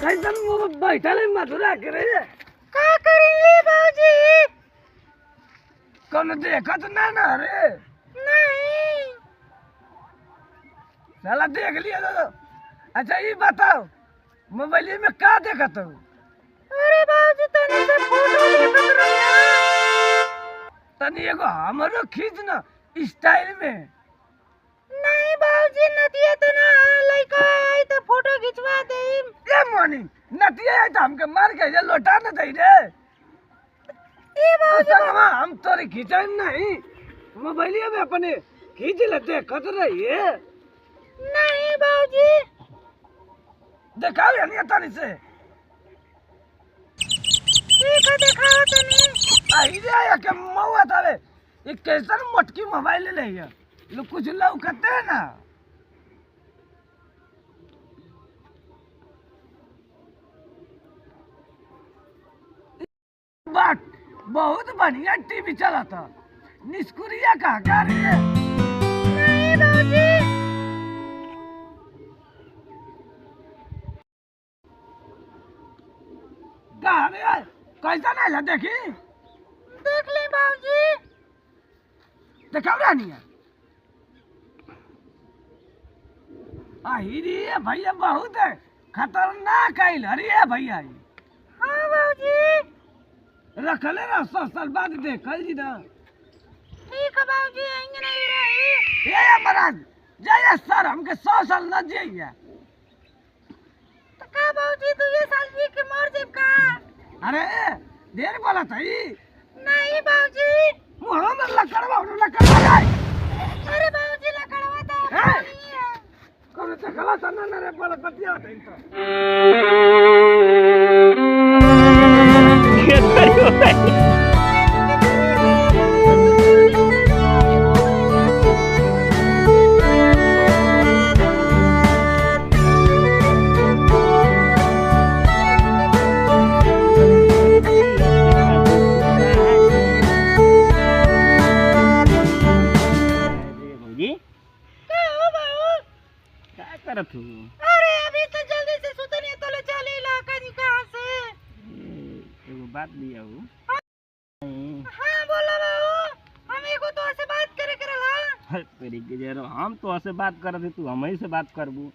कैसन वो बैठल है मथुरा करे का करिए बाबूजी? कौन देखत ना ना रे? नहीं। साला देख लिया तो। अच्छा ये बताओ मोबाइल में क्या देखत हो? अरे बाबूजी तने से फोटो देखत रहिया। तनी एगो हमरो खींच ना स्टाइल में। नहीं बाबूजी नदिया तो ना लइका आई तो फोटो खिंचवा देम। ये मोनी नतिया है तो हमके मार के ये लौटा न दई रे। ए बाबूजी हम तोरी खींचाई नहीं मोबाइल में अपने खींच लेते कत रही है। नहीं बाबूजी। दिखाओ यानी तनी से। ठीक है दिखाओ तनी। आई रे आया के मौआ तावे ये कैसन मोटकी मोबाइल ले लिया लो कुछ लौकते है ना। बात बहुत बढ़िया टीवी चला था निष्कुरिया कहा क्या रे? नहीं बाबूजी। कहा रे कैसा नहीं ला देखी देख ले बाबूजी। दिखाओ रानी है। आई रे भैया बहुत है खतरनाक है अरे भैया ये हाँ बाबूजी। रखले ना 100 साल बाद देखल जी ना। ठीक है बाबूजी आएंगे नहीं रही। ये महाराज जय सर हमके 100 साल न जिया। तो का बाबूजी तू ये साल जी के मर जेब का? अरे देर बोला था ई नहीं बाबूजी। मुंह में लकड़वा जाए। अरे बाबूजी लकड़वा तो हैं? नहीं है। कौन से गला था ना रे बोला बतिया होता इनका। करत हो? अरे अभी तो जल्दी से सुतनी तो ले चली इलाका जी कहाँ से? एगो बात लिया हो। हाँ बोला बाबू हम एगो तो से बात करे करला। तेरी के जरा हम तो ऐसे बात करत है तू हमही से बात करबू।